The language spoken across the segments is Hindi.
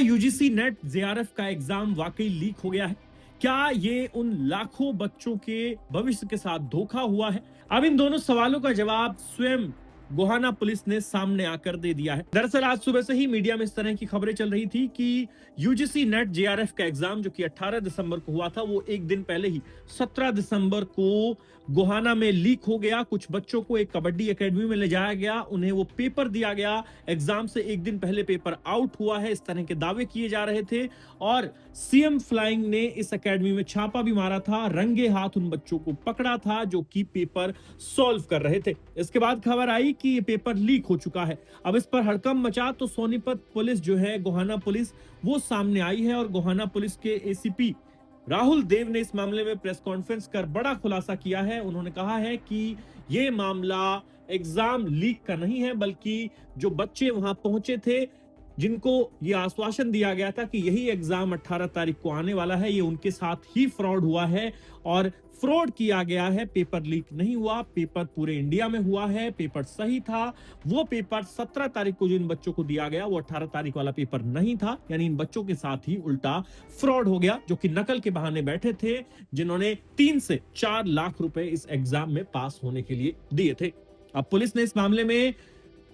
यूजीसी नेट जेआरएफ का एग्जाम वाकई लीक हो गया है? क्या ये उन लाखों बच्चों के भविष्य के साथ धोखा हुआ है? अब इन दोनों सवालों का जवाब स्वयं गोहाना पुलिस ने सामने आकर दे दिया है। दरअसल आज सुबह से ही मीडिया में इस तरह की खबरें चल रही थी कि यूजीसी नेट जेआरएफ का एग्जाम जो कि 18 दिसंबर को हुआ था, वो एक दिन पहले ही 17 दिसंबर को गोहाना में लीक हो गया। कुछ बच्चों को एक कबड्डी एकेडमी में ले जाया गया, उन्हें वो पेपर दिया गया, एग्जाम से एक दिन पहले पेपर आउट हुआ है, इस तरह के दावे किए जा रहे थे। और सीएम फ्लाइंग ने इस एकेडमी में छापा भी मारा था, रंगे हाथ उन बच्चों को पकड़ा था जो कि पेपर सॉल्व कर रहे थे। इसके बाद खबर आई कि ये पेपर लीक हो चुका है। अब इस पर हड़कंप मचा तो सोनीपत पुलिस जो है, गोहाना पुलिस, वो सामने आई है और गोहाना पुलिस के एसीपी राहुल देव ने इस मामले में प्रेस कॉन्फ्रेंस कर बड़ा खुलासा किया है। उन्होंने कहा है कि ये मामला एग्जाम लीक का नहीं है, बल्कि जो बच्चे वहां पहुंचे थे, जिनको ये आश्वासन दिया गया था कि यही एग्जाम 18 तारीख को आने वाला है, ये उनके साथ ही फ्रॉड हुआ है और फ्रॉड किया गया है। पेपर लीक नहीं हुआ, पेपर पूरे इंडिया में हुआ है, पेपर सही था। वो पेपर 17 तारीख को जो इन बच्चों को दिया गया, वो 18 तारीख वाला पेपर नहीं था। यानी इन बच्चों के साथ ही उल्टा फ्रॉड हो गया, जो कि नकल के बहाने बैठे थे, जिन्होंने 3 से 4 लाख रुपए इस एग्जाम में पास होने के लिए दिए थे। अब पुलिस ने इस मामले में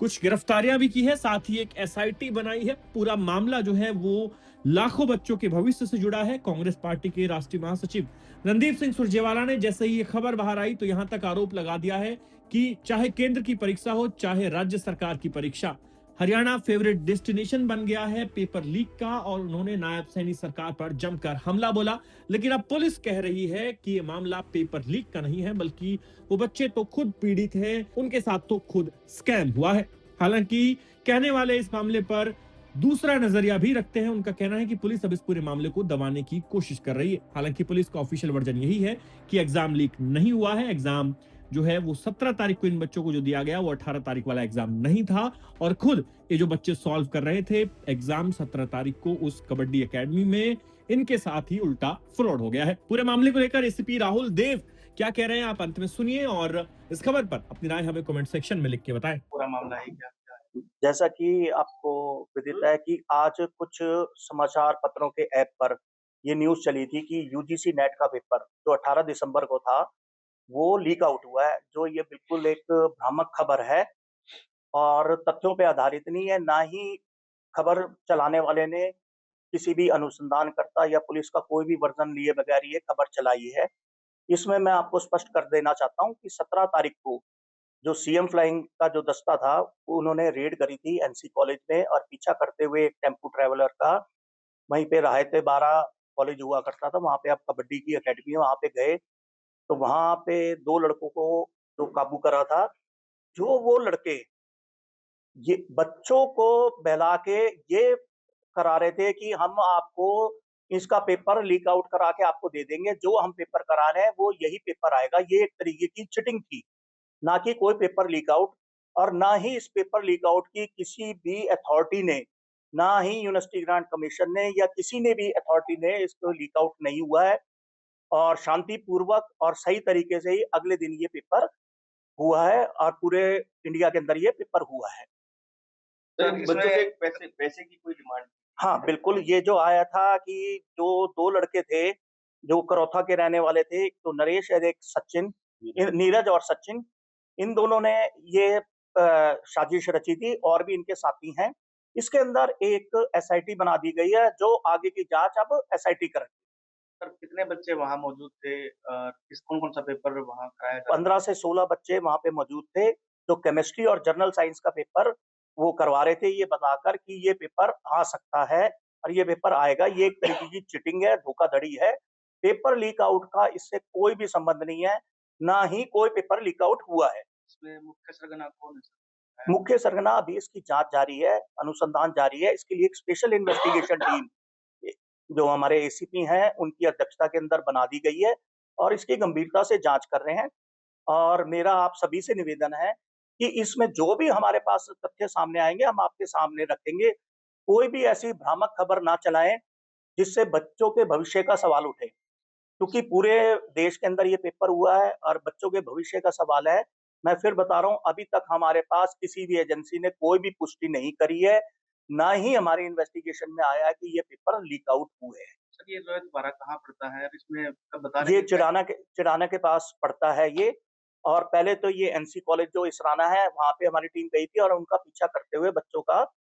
कुछ गिरफ्तारियां भी की है, साथ ही एक एसआईटी बनाई है। पूरा मामला जो है वो लाखों बच्चों के भविष्य से जुड़ा है। कांग्रेस पार्टी के राष्ट्रीय महासचिव रणदीप सिंह सुरजेवाला ने जैसे ही ये खबर बाहर आई तो यहां तक आरोप लगा दिया है कि चाहे केंद्र की परीक्षा हो, चाहे राज्य सरकार की परीक्षा, हरियाणा फेवरेट डेस्टिनेशन बन गया है पेपर लीक का। और उन्होंने नायब सैनी सरकार पर जमकर हमला बोला। लेकिन अब पुलिस कह रही है कि ये मामला पेपर लीक का नहीं है, बल्कि वो बच्चे तो खुद पीड़ित हैं, उनके साथ तो खुद स्कैम हुआ है। हालांकि कहने वाले इस मामले पर दूसरा नजरिया भी रखते हैं। उनका कहना है कि पुलिस अब इस पूरे मामले को दबाने की कोशिश कर रही है। हालांकि पुलिस का ऑफिशियल वर्जन यही है कि एग्जाम लीक नहीं हुआ है। एग्जाम जो है वो 17 तारीख को इन बच्चों को जो दिया गया, वो 18 तारीख वाला एग्जाम नहीं था। और खुद ये जो बच्चे सॉल्व कर रहे थे एग्जाम 17 तारीख को उस कबड्डी एकेडमी में, इनके साथ ही उल्टा फ्रॉड हो गया है। पूरे मामले को लेकर एसीपी राहुल देव क्या कह रहे हैं, आप अंत में सुनिए और इस खबर पर अपनी राय हमें कमेंट सेक्शन में लिख के बताएं। पूरा मामला है क्या? जैसा कि आपको विदित है कि आज कुछ समाचार पत्रों के ऐप पर ये न्यूज़ चली थी कि यूजीसी नेट का पेपर जो 18 दिसंबर को था, वो लीक आउट हुआ है। जो ये बिल्कुल एक भ्रामक खबर है और तथ्यों पे आधारित नहीं है, ना ही खबर चलाने वाले ने किसी भी अनुसंधानकर्ता या पुलिस का कोई भी वर्ज़न लिए बगैर ये खबर चलाई है। इसमें मैं आपको स्पष्ट कर देना चाहता हूँ कि 17 तारीख को जो सीएम फ्लाइंग का जो दस्ता था, उन्होंने रेड करी थी एनसी कॉलेज में और पीछा करते हुए एक टेम्पो ट्रैवलर का, वहीं पे रायते 12 कॉलेज हुआ करता था, वहाँ पे अब कबड्डी की अकेडमी है, वहाँ पे गए, तो वहाँ पे 2 लड़कों को जो काबू करा था, जो वो लड़के ये बच्चों को बहला के ये करा रहे थे कि हम आपको इसका पेपर लीक आउट करा के आपको दे देंगे, जो हम पेपर करा रहे हैं वो यही पेपर आएगा। ये एक तरीके की चीटिंग थी। ना कि कोई पेपर लीक आउट और ना ही इस पेपर लीक आउट की किसी भी अथॉरिटी ने, ना ही यूनिवर्सिटी ग्रांट कमीशन ने या किसी ने भी अथॉरिटी ने इसको लीक आउट नहीं हुआ है और शांतिपूर्वक और सही तरीके से ही अगले दिन ये पेपर हुआ है और पूरे इंडिया के अंदर ये पेपर हुआ है। सर बच्चों से इसमें पैसे पैसे की कोई डिमांड? हाँ, बिल्कुल, ये जो आया था कि जो 2 लड़के थे, जो करौथा के रहने वाले थे, एक तो नरेश और एक सचिन, नीरज और सचिन, इन दोनों ने ये साजिश रची थी और भी इनके साथी हैं। इसके अंदर एक एसआईटी बना दी गई है, जो आगे की जाँच अब एसआईटी करेगी। सर कितने बच्चे वहाँ मौजूद थे? किस कौन-कौन सा पेपर वहाँ कराया जा 15 से 16 बच्चे वहाँ पे मौजूद थे, जो केमिस्ट्री और जनरल साइंस का पेपर वो करवा रहे थे, ये बताकर कि ये पेपर आ सकता है और ये पेपर आएगा। ये एक तरीके की चीटिंग है, धोखाधड़ी है। पेपर लीक आउट का इससे कोई भी संबंध नहीं है, ना ही कोई पेपर लीक आउट हुआ है। इसमें मुख्य सरगना कौन है सर? मुख्य सरगना अभी इसकी जाँच जारी है, अनुसंधान जारी है। इसके लिए एक स्पेशल इन्वेस्टिगेशन टीम जो हमारे एसीपी हैं, उनकी अध्यक्षता के अंदर बना दी गई है और इसकी गंभीरता से जाँच कर रहे हैं। और मेरा आप सभी से निवेदन है कि इसमें जो भी हमारे पास तथ्य सामने आएँगे, हम आपके सामने रखेंगे। कोई भी ऐसी भ्रामक खबर ना चलाएँ, जिससे बच्चों के भविष्य का सवाल उठे। क्योंकि पूरे देश के अंदर ये पेपर हुआ है और बच्चों के भविष्य का सवाल है। मैं फिर बता रहा हूँ, अभी तक हमारे पास किसी भी एजेंसी ने कोई भी पुष्टि नहीं करी है, ना ही हमारी इन्वेस्टिगेशन में आया है कि ये पेपर लीक आउट हुए हैं। सर ये रोहित बारा कहाँ पड़ता है? और इसमें कब बता रहे ये हैं कि चिड़ाना के पास पड़ता है ये। और पहले तो ये एनसी कॉलेज जो इसराना है, वहाँ पे हमारी टीम गई थी और उनका पीछा करते हुए बच्चों का,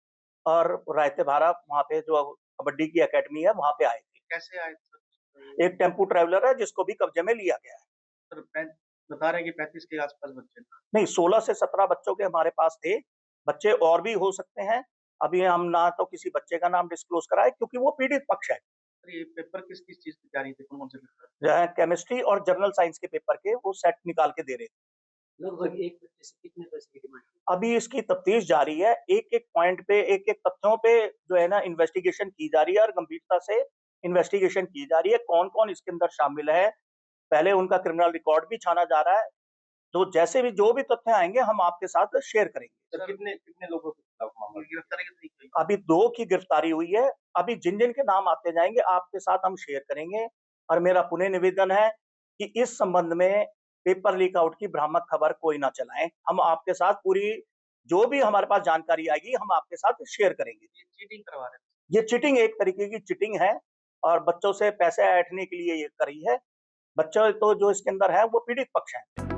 और रायते भारा वहाँ पे जो कबड्डी की अकेडमी है, वहाँ पे आए थे। कैसे आए सर? एक टेम्पू ट्रैवलर है जिसको भी कब्जे में लिया गया है। सर बता रहे हैं कि 35 के आसपास बच्चे थे। नहीं, 16 से 17 बच्चों के हमारे पास थे। बच्चे और भी हो सकते हैं। अभी हम ना तो किसी बच्चे का नाम डिस्क्लोज कराए क्योंकि वो पीड़ित पक्ष है। सर ये पेपर किस-किस चीज़ की तैयारी थी? कौन-कौन से पेपर? जो है केमिस्ट्री और जनरल साइंस के पेपर के वो सेट निकाल के दे रहे थे। लगभग एक बच्चे से कितने पैसे की डिमांड? अभी इसकी तफ्तीश जारी है। एक-एक पॉइंट पे, एक-एक तथ्यों पे जो है ना इन्वेस्टिगेशन की जा रही है और गंभीरता से इन्वेस्टिगेशन की जा रही है। कौन-कौन इसके अंदर शामिल है, पहले उनका क्रिमिनल रिकॉर्ड भी छाना जा रहा है। तो जैसे भी जो भी तथ्य आएँगे हम आपके साथ शेयर करेंगे। सर कितने लोगों के खिलाफ मामला? गिरफ्तारी कितनी हुई? अभी 2 की गिरफ्तारी हुई है। अभी जिन-जिन के नाम आते जाएँगे आपके साथ हम शेयर करेंगे। और मेरा पुनः निवेदन है कि इस संबंध में पेपर लीक आउट की भ्रामक खबर कोई ना चलाएँ। हम आपके साथ पूरी जो भी हमारे पास जानकारी आएगी हम आपके साथ शेयर करेंगे। ये चीटिंग करवा रहे हैं। ये चीटिंग एक तरीके की चीटिंग है और बच्चों से पैसे ऐंठने के लिए ये करी है। बच्चे तो जो इसके अंदर है वो पीड़ित पक्ष हैं।